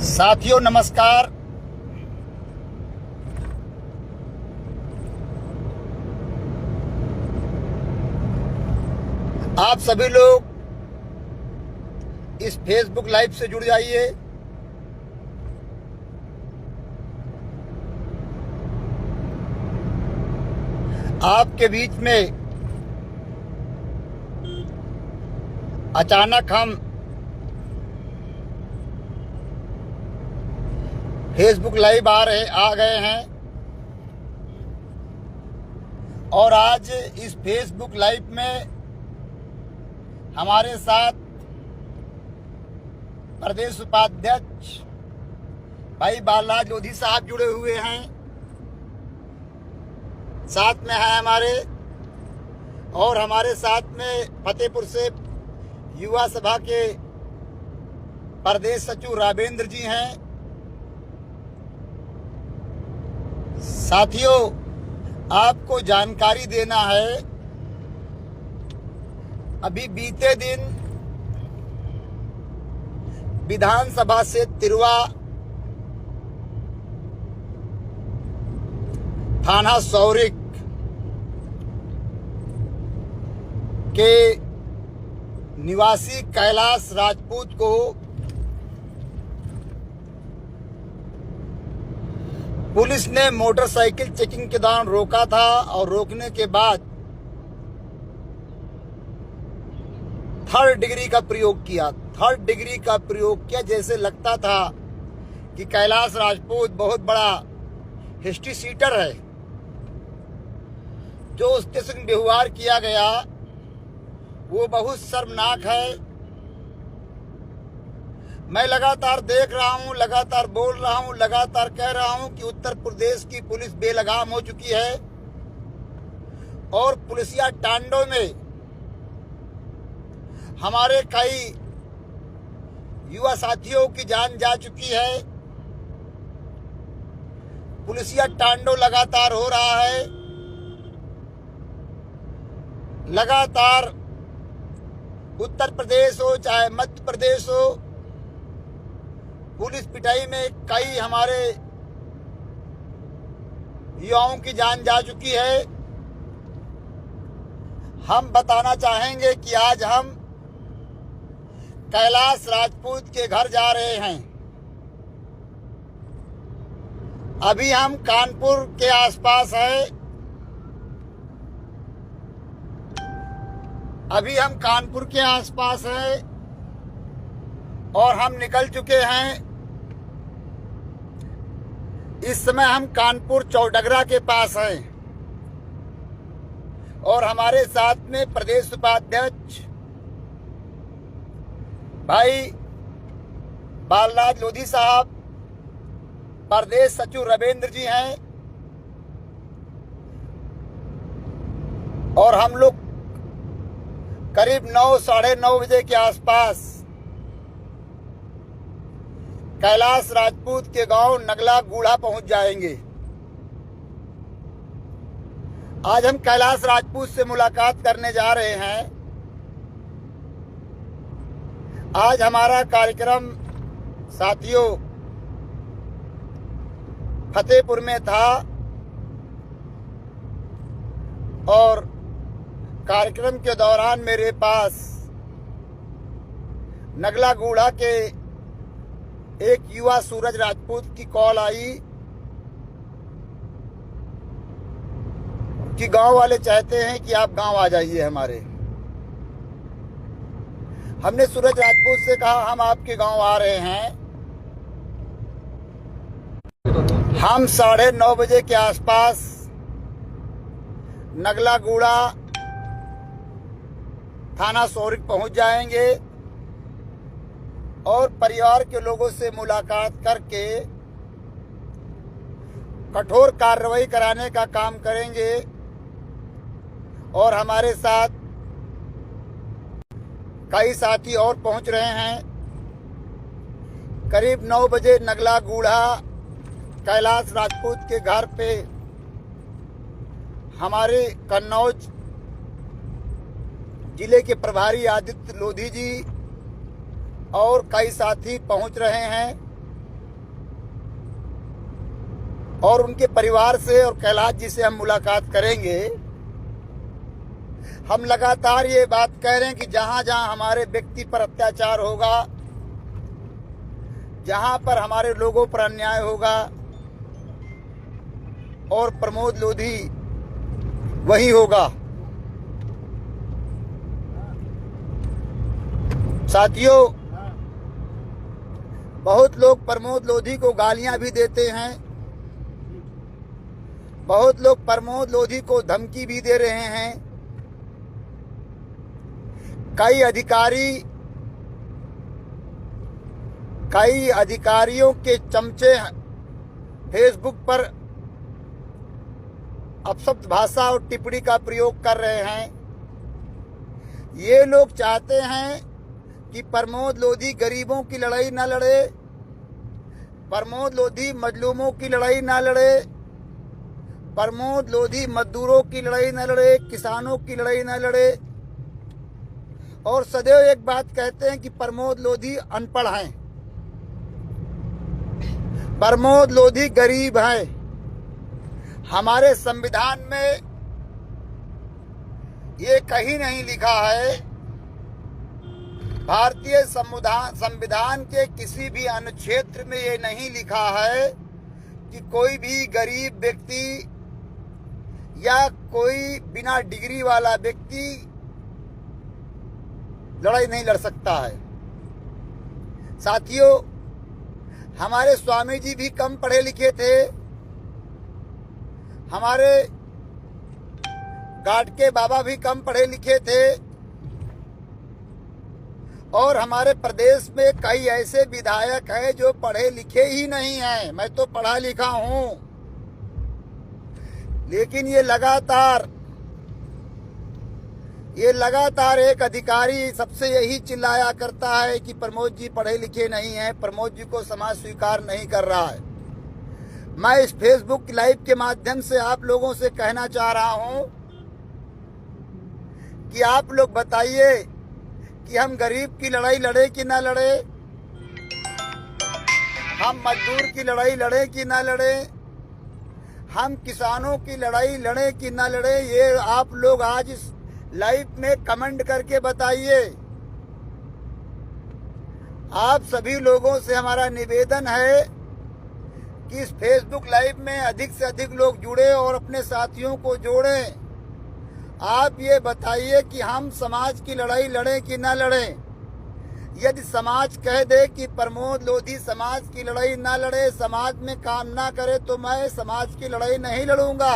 साथियों नमस्कार। आप सभी लोग इस फेसबुक लाइव से जुड़ जाइए। आपके बीच में अचानक हम फेसबुक लाइव आ गए हैं और आज इस फेसबुक लाइव में हमारे साथ प्रदेश उपाध्यक्ष भाई बालराज लोधी साहब जुड़े हुए हैं। साथ में है हमारे साथ में फतेहपुर से युवा सभा के प्रदेश सचिव रावेंद्र जी हैं। साथियों, आपको जानकारी देना है, अभी बीते दिन विधानसभा से तिरवा थाना सौरिक के निवासी कैलाश राजपूत को पुलिस ने मोटरसाइकिल चेकिंग के दौरान रोका था और रोकने के बाद थर्ड डिग्री का प्रयोग किया। जैसे लगता था कि कैलाश राजपूत बहुत बड़ा हिस्ट्री सीटर है। जो उसके संग व्यवहार किया गया वो बहुत शर्मनाक है। मैं लगातार देख रहा हूं, लगातार बोल रहा हूं, लगातार कह रहा हूं कि उत्तर प्रदेश की पुलिस बेलगाम हो चुकी है और पुलिसिया टांडों में हमारे कई युवा साथियों की जान जा चुकी है। पुलिसिया टांडो लगातार हो रहा है। लगातार उत्तर प्रदेश हो चाहे मध्य प्रदेश हो, पुलिस पिटाई में कई हमारे युवाओं की जान जा चुकी है। हम बताना चाहेंगे कि आज हम कैलाश राजपूत के घर जा रहे हैं। अभी हम कानपुर के आसपास हैं। और हम निकल चुके हैं। इस समय हम कानपुर चौडगरा के पास हैं और हमारे साथ में प्रदेश उपाध्यक्ष भाई बालराज लोधी साहब, प्रदेश सचिव रावेंद्र जी हैं और हम लोग करीब 9 साढ़े 9 बजे के आसपास कैलाश राजपूत के गांव नगला गूढ़ा पहुंच जाएंगे। आज हम कैलाश राजपूत से मुलाकात करने जा रहे हैं। आज हमारा कार्यक्रम साथियों फतेहपुर में था और कार्यक्रम के दौरान मेरे पास नगला गूढ़ा के एक युवा सूरज राजपूत की कॉल आई कि गांव वाले चाहते हैं कि आप गांव आ जाइए हमारे। हमने सूरज राजपूत से कहा हम आपके गांव आ रहे हैं। हम 9:30 बजे के आसपास नगला गूढ़ा थाना सौरिक पहुंच जाएंगे और परिवार के लोगों से मुलाकात करके कठोर कार्रवाई कराने का काम करेंगे। और हमारे साथ कई साथी और पहुंच रहे हैं। करीब 9 बजे नगला गूढ़ा कैलाश राजपूत के घर पे हमारे कन्नौज जिले के प्रभारी आदित्य लोधी जी और कई साथी पहुंच रहे हैं। और उनके परिवार से और कैलाश जी से हम मुलाकात करेंगे। हम लगातार ये बात कह रहे हैं कि जहां जहां हमारे व्यक्ति पर अत्याचार होगा, जहां पर हमारे लोगों पर अन्याय होगा, और प्रमोद लोधी वही होगा। साथियों, बहुत लोग प्रमोद लोधी को गालियां भी देते हैं, बहुत लोग प्रमोद लोधी को धमकी भी दे रहे हैं। कई अधिकारियों के चमचे फेसबुक पर अपशब्द भाषा और टिप्पणी का प्रयोग कर रहे हैं। ये लोग चाहते हैं कि प्रमोद लोधी गरीबों की लड़ाई न लड़े, प्रमोद लोधी मजलूमों की लड़ाई न लड़े, प्रमोद लोधी मजदूरों की लड़ाई न लड़े, किसानों की लड़ाई न लड़े, और सदैव एक बात कहते हैं कि प्रमोद लोधी अनपढ़ हैं, प्रमोद लोधी गरीब हैं। हमारे संविधान में ये कहीं नहीं लिखा है, भारतीय संविधान के किसी भी अनुच्छेद में ये नहीं लिखा है कि कोई भी गरीब व्यक्ति या कोई बिना डिग्री वाला व्यक्ति लड़ाई नहीं लड़ सकता है। साथियों, हमारे स्वामी जी भी कम पढ़े लिखे थे, हमारे गाडके बाबा भी कम पढ़े लिखे थे, और हमारे प्रदेश में कई ऐसे विधायक हैं जो पढ़े लिखे ही नहीं हैं। मैं तो पढ़ा लिखा हूं, लेकिन ये लगातार एक अधिकारी सबसे यही चिल्लाया करता है कि प्रमोद जी पढ़े लिखे नहीं हैं, प्रमोद जी को समाज स्वीकार नहीं कर रहा है। मैं इस फेसबुक लाइव के माध्यम से आप लोगों से कहना चाह रहा हूं कि आप लोग बताइए कि हम गरीब की लड़ाई लड़े कि ना लड़े, हम मजदूर की लड़ाई लड़े कि ना लड़े, हम किसानों की लड़ाई लड़े कि ना लड़े। ये आप लोग आज इस लाइव में कमेंट करके बताइए। आप सभी लोगों से हमारा निवेदन है कि इस फेसबुक लाइव में अधिक से अधिक लोग जुड़े और अपने साथियों को जोड़ें। आप ये बताइए कि हम समाज की लड़ाई लड़ें कि ना लड़ें। यदि समाज कह दे कि प्रमोद लोधी समाज की लड़ाई ना लड़े, समाज में काम ना करे, तो मैं समाज की लड़ाई नहीं लड़ूंगा,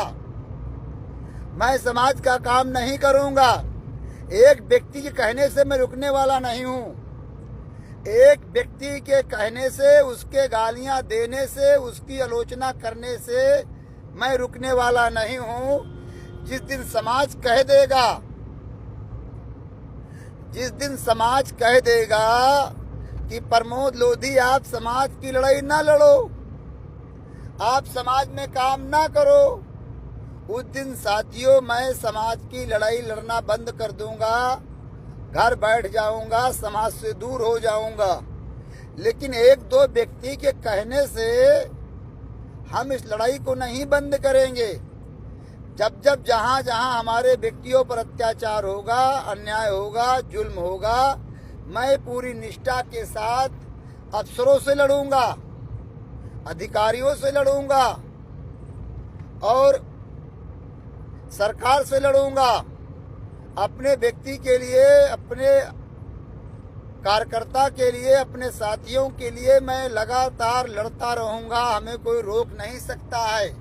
मैं समाज का काम नहीं करूंगा। एक व्यक्ति के कहने से मैं रुकने वाला नहीं हूं, एक व्यक्ति के कहने से, उसके गालियां देने से, उसकी आलोचना करने से मैं रुकने वाला नहीं हूं। जिस दिन समाज कह देगा कि प्रमोद लोधी आप समाज की लड़ाई ना लड़ो, आप समाज में काम ना करो, उस दिन साथियों मैं समाज की लड़ाई लड़ना बंद कर दूंगा, घर बैठ जाऊंगा, समाज से दूर हो जाऊंगा। लेकिन एक दो व्यक्ति के कहने से हम इस लड़ाई को नहीं बंद करेंगे। जब जहां हमारे व्यक्तियों पर अत्याचार होगा, अन्याय होगा, जुल्म होगा, मैं पूरी निष्ठा के साथ अफसरों से लड़ूंगा, अधिकारियों से लड़ूंगा और सरकार से लड़ूंगा। अपने व्यक्ति के लिए, अपने कार्यकर्ता के लिए, अपने साथियों के लिए मैं लगातार लड़ता रहूंगा, हमें कोई रोक नहीं सकता है।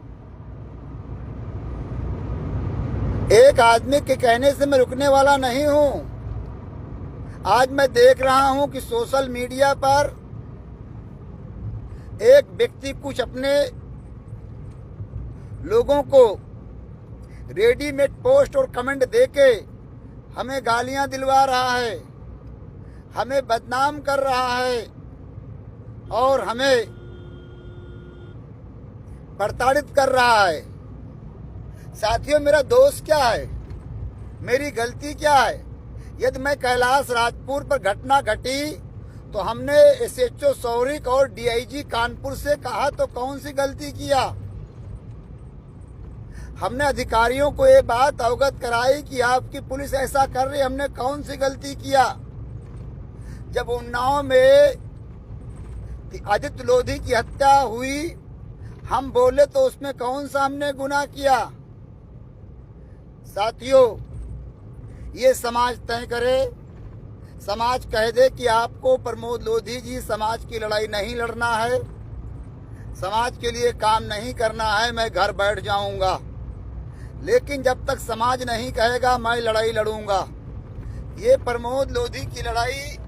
एक आदमी के कहने से मैं रुकने वाला नहीं हूं। आज मैं देख रहा हूं कि सोशल मीडिया पर एक व्यक्ति कुछ अपने लोगों को रेडीमेड पोस्ट और कमेंट देके हमें गालियां दिलवा रहा है, हमें बदनाम कर रहा है और हमें प्रताड़ित कर रहा है। साथियों, मेरा दोष क्या है, मेरी गलती क्या है? यदि मैं कैलाश राजपुर पर घटना घटी तो हमने SHO सौरिक और DIG कानपुर से कहा तो कौन सी गलती किया? हमने अधिकारियों को ये बात अवगत कराई कि आपकी पुलिस ऐसा कर रही, हमने कौन सी गलती किया। जब उन्नाव में आदित्य लोधी की हत्या हुई, हम बोले तो उसमें कौन सा हमने गुनाह किया। साथियों, ये समाज तय करे, समाज कह दे कि आपको प्रमोद लोधी जी समाज की लड़ाई नहीं लड़ना है, समाज के लिए काम नहीं करना है, मैं घर बैठ जाऊंगा। लेकिन जब तक समाज नहीं कहेगा मैं लड़ाई लड़ूंगा। ये प्रमोद लोधी की लड़ाई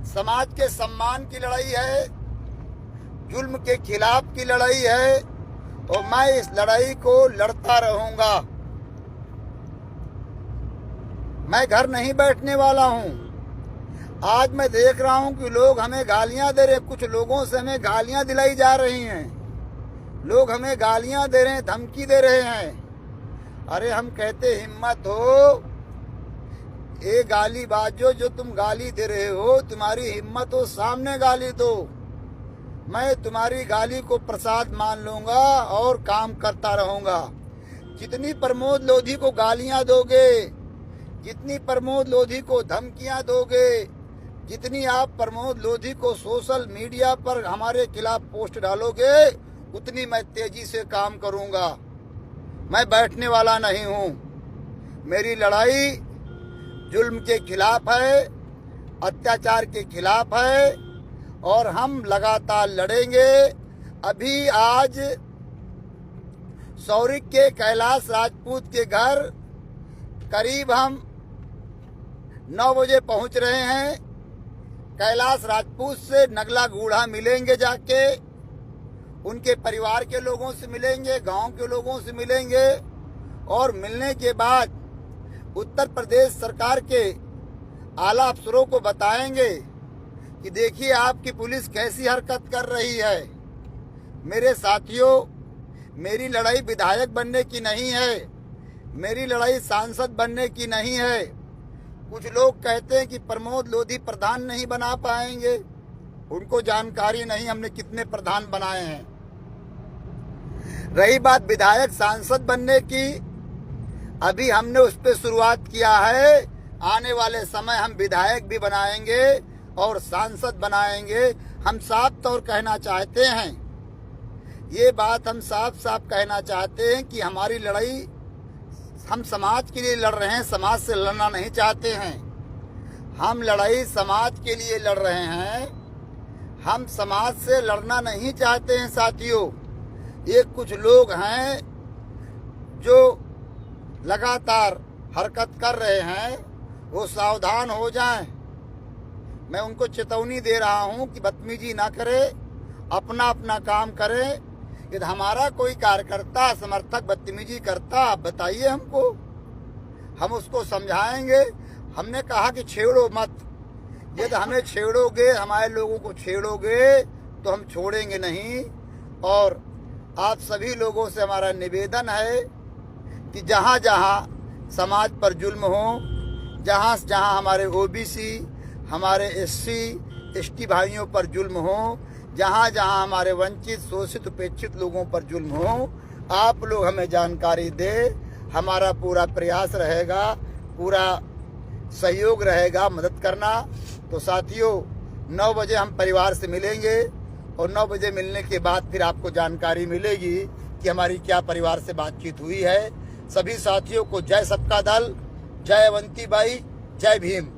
समाज के सम्मान की लड़ाई है, जुल्म के खिलाफ की लड़ाई है, और मैं इस लड़ाई को लड़ता रहूंगा। मैं घर नहीं बैठने वाला हूं। आज मैं देख रहा हूं कि लोग हमें गालियां दे रहे, कुछ लोगों से हमें गालियां दिलाई जा रही हैं, लोग हमें गालियां दे रहे हैं, धमकी दे रहे हैं। अरे हम कहते हिम्मत हो, ये गाली बाजो, जो तुम गाली दे रहे हो, तुम्हारी हिम्मत हो सामने गाली दो, मैं तुम्हारी गाली को प्रसाद मान लूंगा और काम करता रहूंगा। जितनी प्रमोद लोधी को गालियां दोगे, जितनी प्रमोद लोधी को धमकियां दोगे, जितनी आप प्रमोद लोधी को सोशल मीडिया पर हमारे खिलाफ पोस्ट डालोगे, उतनी मैं तेजी से काम करूंगा। मैं बैठने वाला नहीं हूं। मेरी लड़ाई जुल्म के खिलाफ है, अत्याचार के खिलाफ है, और हम लगातार लड़ेंगे। अभी आज सौरिक के कैलाश राजपूत के घर करीब हम 9 बजे पहुंच रहे हैं। कैलाश राजपूत से नगला गूढ़ा मिलेंगे, जाके उनके परिवार के लोगों से मिलेंगे, गांव के लोगों से मिलेंगे, और मिलने के बाद उत्तर प्रदेश सरकार के आला अफसरों को बताएंगे कि देखिए आपकी पुलिस कैसी हरकत कर रही है। मेरे साथियों, मेरी लड़ाई विधायक बनने की नहीं है, मेरी लड़ाई सांसद बनने की नहीं है। कुछ लोग कहते हैं कि प्रमोद लोधी प्रधान नहीं बना पाएंगे, उनको जानकारी नहीं हमने कितने प्रधान बनाए हैं। रही बात विधायक सांसद बनने की, अभी हमने उस पर शुरुआत किया है। आने वाले समय हम विधायक भी बनाएंगे और सांसद बनाएंगे। हम साफ तौर कहना चाहते हैं, ये बात हम साफ साफ कहना चाहते हैं कि हमारी लड़ाई हम समाज के लिए लड़ रहे हैं, समाज से लड़ना नहीं चाहते हैं। हम लड़ाई समाज के लिए लड़ रहे हैं, हम समाज से लड़ना नहीं चाहते हैं। साथियों, ये कुछ लोग हैं जो लगातार हरकत कर रहे हैं, वो सावधान हो जाएं। मैं उनको चेतावनी दे रहा हूं कि बदतमीजी ना करे, अपना अपना काम करें। यदि हमारा कोई कार्यकर्ता समर्थक बदतमीजी करता, आप बताइए हमको, हम उसको समझाएंगे। हमने कहा कि छेड़ो मत, यदि हमें छेड़ोगे, हमारे लोगों को छेड़ोगे तो हम छोड़ेंगे नहीं। और आप सभी लोगों से हमारा निवेदन है कि जहाँ जहाँ समाज पर जुल्म हो, जहाँ जहाँ हमारे ओबीसी, हमारे एससी, एसटी भाइयों पर जुल्म हो, जहाँ जहाँ हमारे वंचित, शोषित, उपेक्षित लोगों पर जुल्म हो, आप लोग हमें जानकारी दें। हमारा पूरा प्रयास रहेगा, पूरा सहयोग रहेगा मदद करना। तो साथियों, 9 बजे हम परिवार से मिलेंगे, और 9 बजे मिलने के बाद फिर आपको जानकारी मिलेगी कि हमारी क्या परिवार से बातचीत हुई है। सभी साथियों को जय सबका दल, जय अवंती बाई, जय भीम।